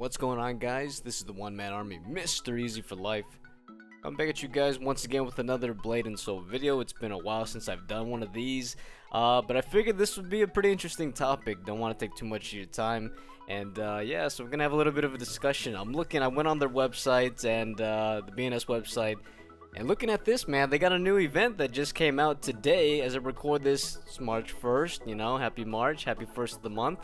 What's going on, guys? This is the One Man Army, Mr. Easy for Life. I'm back at you guys once again with another Blade and Soul video. It's been a while since I've done one of these, but I figured this would be a pretty interesting topic. Don't want to take too much of your time, and yeah, so we're gonna have a little bit of a discussion. I went on their website and the BNS website, and looking at this, man, they got a new event that just came out today. As I record this, it's March 1st. You know, happy March, happy 1st of the month.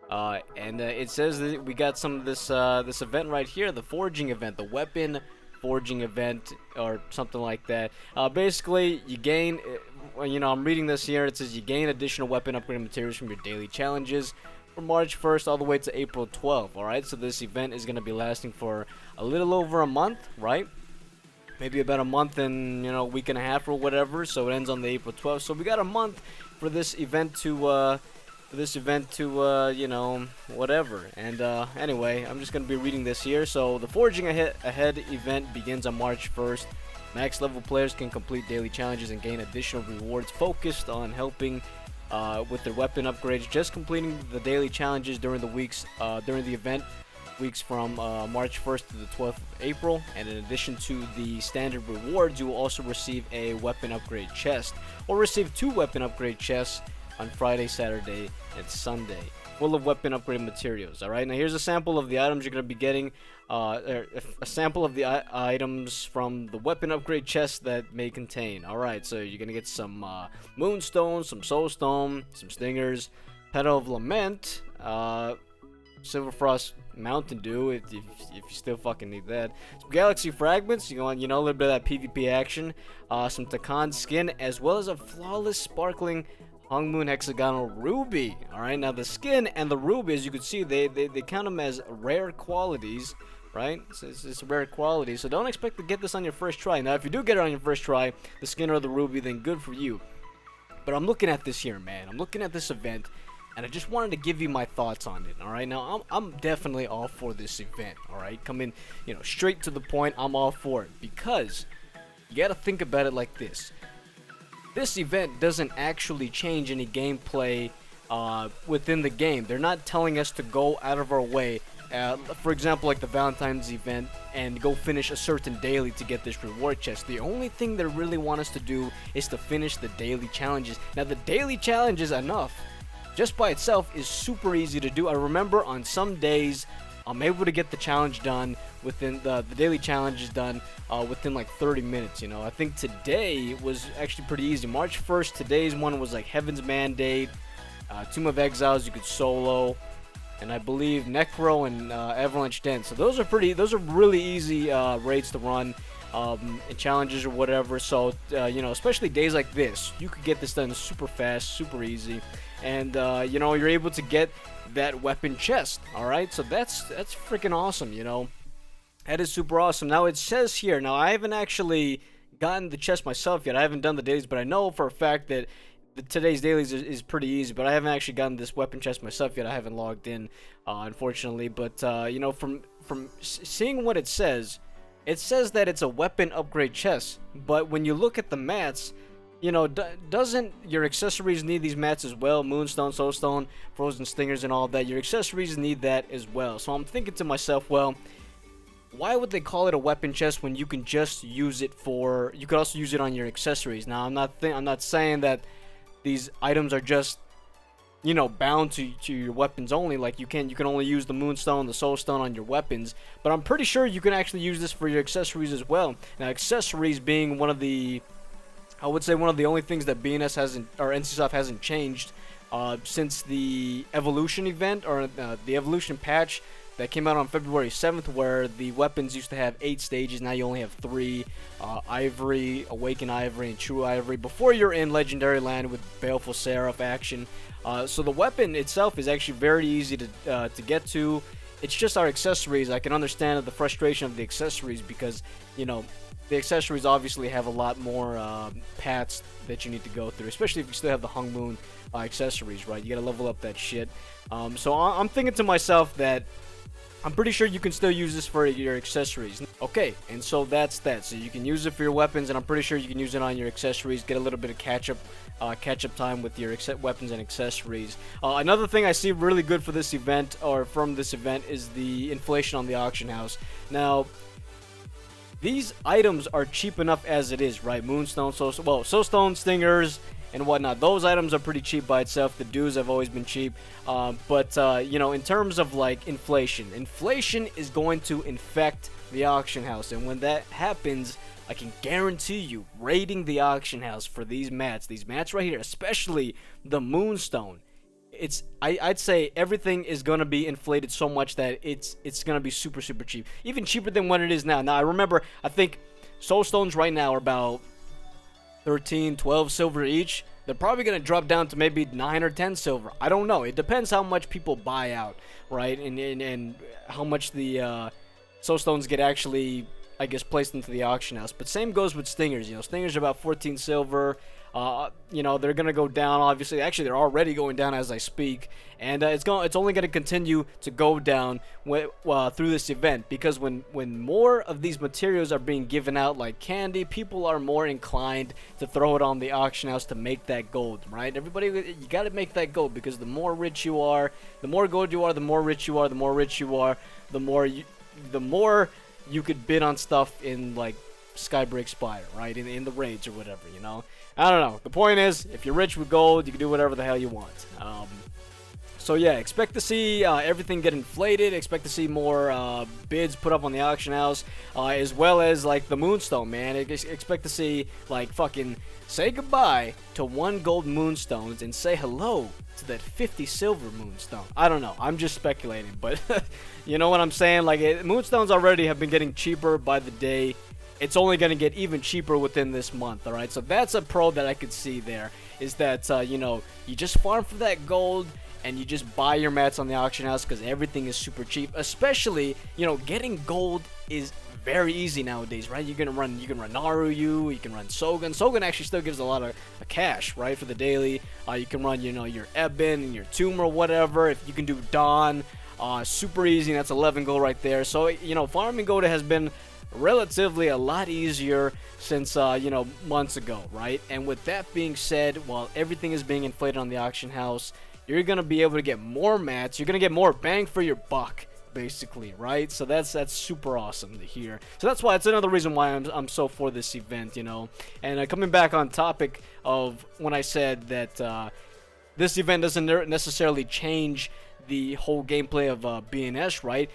And it says that we got some of this this event right here, the forging event, the weapon forging event, or something like that. Basically, you gain, you know, I'm reading this here. It says you gain additional weapon upgrade materials from your daily challenges from March 1st all the way to April 12th. All right, so this event is going to be lasting for a little over a month, right? Maybe about a month and, you know, a week and a half or whatever. So it ends on the April 12th. So we got a month for this event to you know, whatever. And anyway, I'm just gonna be reading this here. So the Forging Ahead event begins on March 1st. Max level players can complete daily challenges and gain additional rewards focused on helping with their weapon upgrades. Just completing the daily challenges during the event weeks from March 1st to the 12th of April. And in addition to the standard rewards, you will also receive a weapon upgrade chest, or receive 2 weapon upgrade chests on Friday, Saturday, and Sunday, full of weapon upgrade materials. Alright, now here's a sample of the items you're going to be getting, a sample of the items from the weapon upgrade chest that may contain. Alright, so you're going to get some Moonstone, some Soulstone, some Stingers, Petal of Lament, Silver Frost Mountain Dew, if you still fucking need that, some Galaxy Fragments, you know, a little bit of that PvP action, some Takan skin, as well as a flawless sparkling Hung Moon Hexagonal Ruby. Alright, now the skin and the ruby, as you can see, they count them as rare qualities, right? So it's a rare quality, so don't expect to get this on your first try. Now, if you do get it on your first try, the skin or the ruby, then good for you. But I'm looking at this here, man. I'm looking at this event, and I just wanted to give you my thoughts on it. Alright, now I'm definitely all for this event. Alright, coming, you know, straight to the point. I'm all for it, because you gotta think about it like this. This event doesn't actually change any gameplay within the game. They're not telling us to go out of our way, for example, like the Valentine's event, and go finish a certain daily to get this reward chest. The only thing they really want us to do is to finish the daily challenges. Now, the daily challenges enough, just by itself, is super easy to do. I remember on some days, I'm able to get the challenge done within the daily challenge is done within like 30 minutes. You know, I think today was actually pretty easy. March 1st, today's one was like Heaven's Mandate, Tomb of Exiles, you could solo, and I believe Necro and Avalanche Den. So those are really easy raids to run, and challenges or whatever. So you know, especially days like this, you could get this done super fast, super easy, and you know, you're able to get that weapon chest. Alright, so that's freaking awesome, you know. That is super awesome. Now, it says here, now I haven't actually gotten the chest myself yet. I haven't done the dailies, but I know for a fact that today's dailies is pretty easy, but I haven't actually gotten this weapon chest myself yet. I haven't logged in, unfortunately, but you know, from seeing what it says that it's a weapon upgrade chest, but when you look at the mats, you know, doesn't your accessories need these mats as well? Moonstone, Soulstone, Frozen Stingers, and all that. Your accessories need that as well. So I'm thinking to myself, well, why would they call it a weapon chest when you can just use it for? You could also use it on your accessories. Now, I'm not saying that these items are just, you know, bound to your weapons only. Like you can only use the Moonstone, the Soulstone on your weapons. But I'm pretty sure you can actually use this for your accessories as well. Now, accessories being one of the, I would say, one of the only things that BNS hasn't, or NCSoft hasn't changed since the Evolution event, or the Evolution patch that came out on February 7th, where the weapons used to have 8 stages. Now you only have 3, Ivory, Awakened Ivory, and True Ivory, before you're in Legendary Land with Baleful Seraph action. So the weapon itself is actually very easy to get to. It's just our accessories. I can understand the frustration of the accessories, because, you know, the accessories obviously have a lot more paths that you need to go through, especially if you still have the Hung Moon accessories, right? You gotta level up that shit. So I'm thinking to myself that I'm pretty sure you can still use this for your accessories. Okay, and so that's that. So you can use it for your weapons, and I'm pretty sure you can use it on your accessories. Get a little bit of catch up time with your weapons and accessories. Another thing I see really good for this event, or from this event, is the inflation on the auction house. Now, these items are cheap enough as it is, right? Moonstone, soulstone, stingers, and whatnot. Those items are pretty cheap by itself. The dues have always been cheap. But you know, in terms of like inflation is going to infect the auction house. And when that happens, I can guarantee you, raiding the auction house for these mats right here, especially the Moonstone, I'd say everything is going to be inflated so much that it's going to be super cheap. Even cheaper than what it is now. Now, I remember, I think soulstones right now are about 13, 12 silver each. They're probably going to drop down to maybe 9 or 10 silver. I don't know. It depends how much people buy out, right? And how much the soulstones get actually, I guess, placed into the auction house. But same goes with stingers. You know, stingers are about 14 silver. You know, they're gonna go down. Obviously, actually, they're already going down as I speak, and it's only gonna continue to go down through this event, because when more of these materials are being given out like candy, people are more inclined to throw it on the auction house to make that gold, right? Everybody, you gotta make that gold, because the more rich you are, the more gold you are, the more rich you are, the more rich you are, the more you could bid on stuff in like Skybreak Spire, right? In the raids or whatever, you know. I don't know. The point is, if you're rich with gold, you can do whatever the hell you want. So yeah, expect to see everything get inflated. Expect to see more bids put up on the auction house, as well as like the Moonstone, man. Expect to see like fucking say goodbye to 1 gold Moonstones and say hello to that 50 silver Moonstone. I don't know. I'm just speculating, but you know what I'm saying? Like Moonstones already have been getting cheaper by the day. It's only going to get even cheaper within this month, alright? So that's a pro that I could see there, is that, you know, you just farm for that gold, and you just buy your mats on the auction house, because everything is super cheap. Especially, you know, getting gold is very easy nowadays, right? You can run Naruyu, you can run Sogun. Sogun actually still gives a lot of cash, right, for the daily. You can run, you know, your Eben and your Tomb or whatever. If you can do Dawn, super easy, that's 11 gold right there. So, you know, farming gold has been relatively a lot easier since you know, months ago, right? And with that being said, while everything is being inflated on the auction house, you're gonna be able to get more mats. You're gonna get more bang for your buck, basically, right? So that's super awesome to hear. So that's why it's another reason why I'm so for this event, you know. And coming back on topic of when I said that this event doesn't necessarily change the whole gameplay of BNS, right?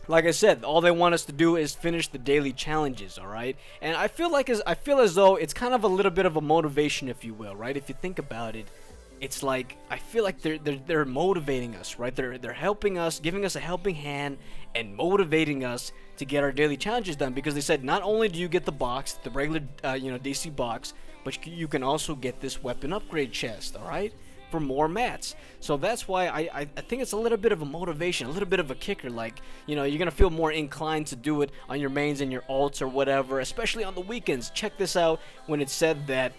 Like I said, all they want us to do is finish the daily challenges, alright? And I feel as though it's kind of a little bit of a motivation, if you will, right? If you think about it, it's like, I feel like they're motivating us, right? They're helping us, giving us a helping hand, and motivating us to get our daily challenges done, because they said not only do you get the box, the regular, you know, DC box, but you can also get this weapon upgrade chest, alright? For more mats. So that's why I think it's a little bit of a motivation, a little bit of a kicker. Like, you know, you're gonna feel more inclined to do it on your mains and your alts or whatever, especially on the weekends. Check this out, when it said that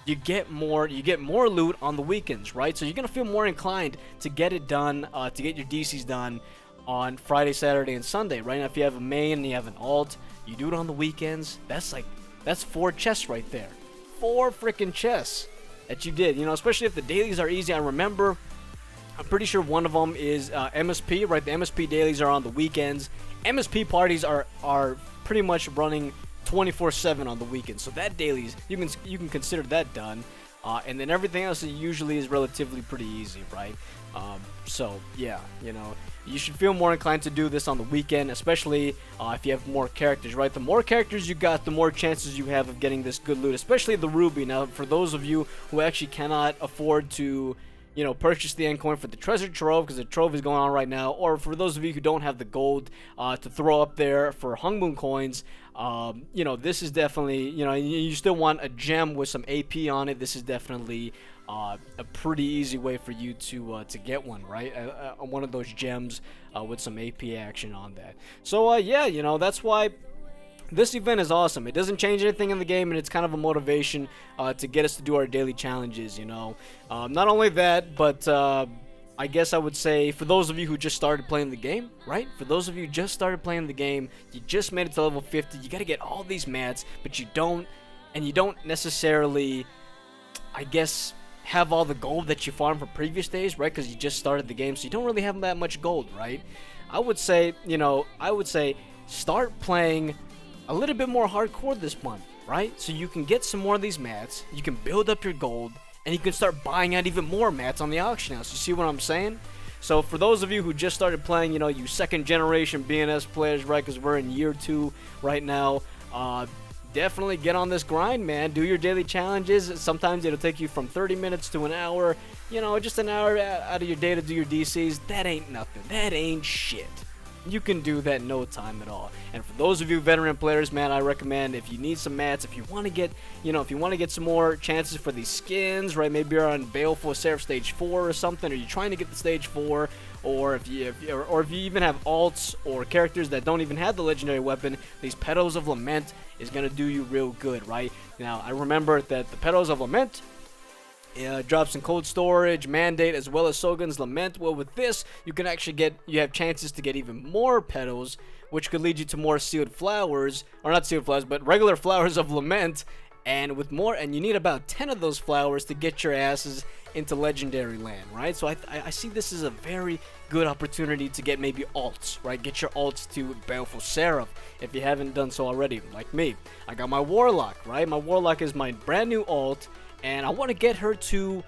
you get more loot on the weekends, right? So you're gonna feel more inclined to get it done, to get your DCs done on Friday, Saturday, and Sunday, right? Now, if you have a main and you have an alt, you do it on the weekends. That's 4 chests right there, 4 freaking chests that you did, you know, especially if the dailies are easy. I remember, I'm pretty sure one of them is MSP, right? The MSP dailies are on the weekends. MSP parties are pretty much running 24/7 on the weekends. So that dailies, you can consider that done. And then everything else usually is relatively pretty easy, right? So yeah, you know, you should feel more inclined to do this on the weekend, especially if you have more characters, right? The more characters you got, the more chances you have of getting this good loot, especially the Ruby. Now, for those of you who actually cannot afford to, you know, purchase the end coin for the treasure trove, because the trove is going on right now, or for those of you who don't have the gold to throw up there for Hung Moon coins, you know, this is definitely, you know, you still want a gem with some AP on it. This is definitely a pretty easy way for you to get one, right? One of those gems with some AP action on that. So yeah, you know, that's why this event is awesome. It doesn't change anything in the game, and it's kind of a motivation to get us to do our daily challenges, you know. Not only that, but I guess I would say, for those of you who just started playing the game, right? For those of you who just started playing the game, you just made it to level 50, you gotta get all these mats, but you don't necessarily, I guess, have all the gold that you farmed from previous days, right? Because you just started the game, so you don't really have that much gold, right? I would say, start playing a little bit more hardcore this month, right? So you can get some more of these mats, you can build up your gold, and you can start buying out even more mats on the auction house. You see what I'm saying? So for those of you who just started playing, you second generation BNS players, right? Because we're in year 2 right now. Definitely get on this grind, man. Do your daily challenges. Sometimes it'll take you from 30 minutes to an hour. Just an hour out of your day to do your DCs. That ain't nothing. That ain't shit. You can do that in no time at all. And for those of you veteran players, man, I recommend, if you need some mats, if you want to get, if you want to get some more chances for these skins, right? Maybe you're on Baleful Seraph stage 4 or something, or you're trying to get the stage 4, or if you even have alts or characters that don't even have the legendary weapon, these Petals of Lament is gonna do you real good, right? Now, I remember that the Petals of Lament drops in cold storage, mandate, as well as Sogun's Lament. Well, with this, you can actually you have chances to get even more petals, which could lead you to more sealed flowers, or not sealed flowers, but regular flowers of Lament, and you need about 10 of those flowers to get your asses into legendary land, right? So I see this as a very good opportunity to get maybe alts, right? Get your alts to Baleful Seraph if you haven't done so already, like me. I got my Warlock, right? My Warlock is my brand new alt, and I want to get her to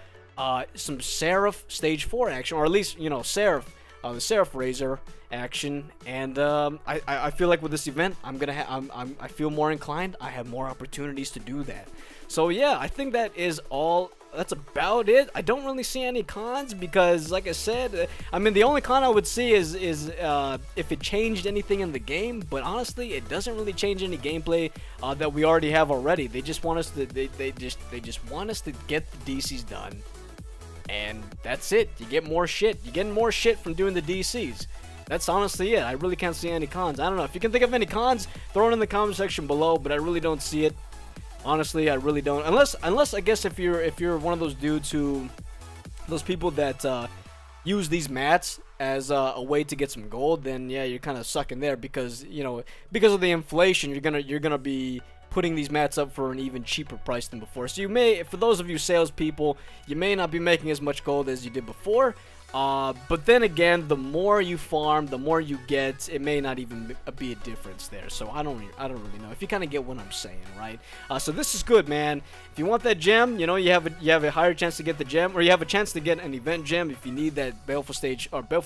some Seraph stage 4 action, or at least, Seraph, the Seraph Razor action. And I feel like with this event, I feel more inclined. I have more opportunities to do that. So yeah, I think that's about it. I don't really see any cons because, like I said, the only con I would see is if it changed anything in the game. But honestly, it doesn't really change any gameplay that we already have already. They just want us to they just want us to get the DCs done, and that's it. You get more shit. You're getting more shit from doing the DCs. That's honestly it. I really can't see any cons. I don't know if you can think of any cons. Throw it in the comment section below. But I really don't see it. Honestly, I really don't. Unless I guess if you're one of those dudes those people that use these mats as a way to get some gold, then yeah, you're kind of sucking there because because of the inflation, you're gonna be putting these mats up for an even cheaper price than before. So for those of you salespeople, you may not be making as much gold as you did before. But then again, the more you farm, the more you get. It may not even be a difference there. So I don't really know. If you kind of get what I'm saying, right? So this is good, man. If you want that gem, you have a higher chance to get the gem, or you have a chance to get an event gem. If you need that Baleful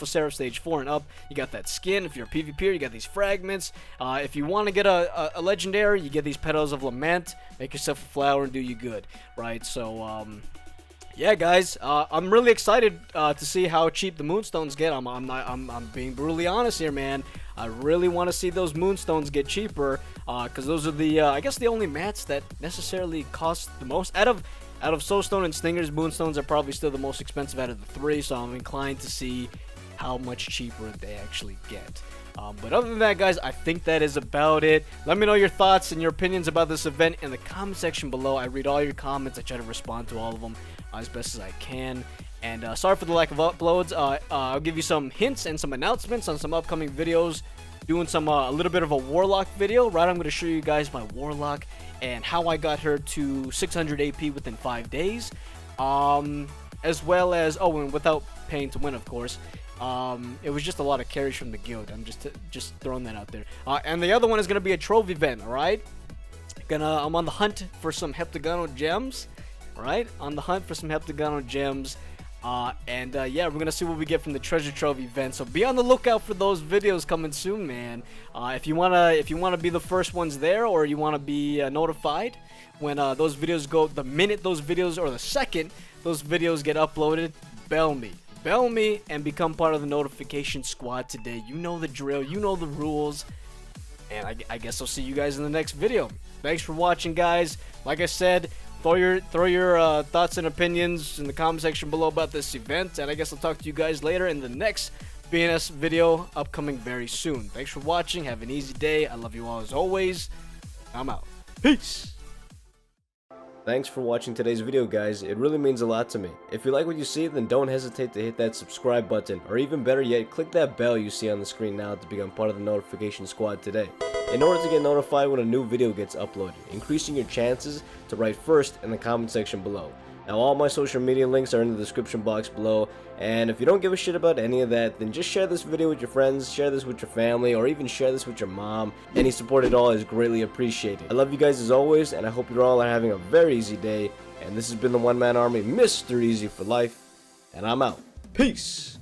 Seraph stage 4 and up, you got that skin. If you're a PvPer, you got these fragments. If you want to get a legendary, you get these Petals of Lament. Make yourself a flower and do you good, right? So yeah, guys, I'm really excited to see how cheap the moonstones get. I'm being brutally honest here, man. I really want to see those moonstones get cheaper, because those are the I guess the only mats that necessarily cost the most. Out of Soulstone and Stingers, moonstones are probably still the most expensive out of the 3. So I'm inclined to see how much cheaper they actually get. But other than that, guys, I think that is about it. Let me know your thoughts and your opinions about this event in the comment section below. I read all your comments. I try to respond to all of them as best as I can. And sorry for the lack of uploads. I'll give you some hints and some announcements on some upcoming videos. Doing some a little bit of a Warlock video, right? I'm going to show you guys my Warlock and how I got her to 600 AP within 5 days. As well as, and without paying to win, of course. It was just a lot of carries from the guild. I'm just throwing that out there. And the other one is gonna be a trove event. All right, I'm on the hunt for some heptagonal gems. Right, on the hunt for some heptagonal gems. Yeah, we're gonna see what we get from the treasure trove event. So be on the lookout for those videos coming soon, man. If you wanna be the first ones there, or you wanna be notified when those videos go, the minute those videos, or the second those videos get uploaded, bell me and become part of the notification squad today. You know the drill, you know the rules, and I guess I'll see you guys in the next video. Thanks for watching, guys. Like I said, throw your thoughts and opinions in the comment section below about this event, and I guess I'll talk to you guys later in the next BNS video upcoming very soon. Thanks for watching. Have an easy day. I love you all as always. I'm out. Peace. Thanks for watching today's video, guys. It really means a lot to me. If you like what you see, then don't hesitate to hit that subscribe button, or even better yet, click that bell you see on the screen now to become part of the notification squad today, in order to get notified when a new video gets uploaded, increasing your chances to write first in the comment section below. Now, all my social media links are in the description box below, and if you don't give a shit about any of that, then just share this video with your friends, share this with your family, or even share this with your mom. Any support at all is greatly appreciated. I love you guys as always, and I hope you all are having a very easy day, and this has been the One Man Army, Mr. Easy for Life, and I'm out. Peace!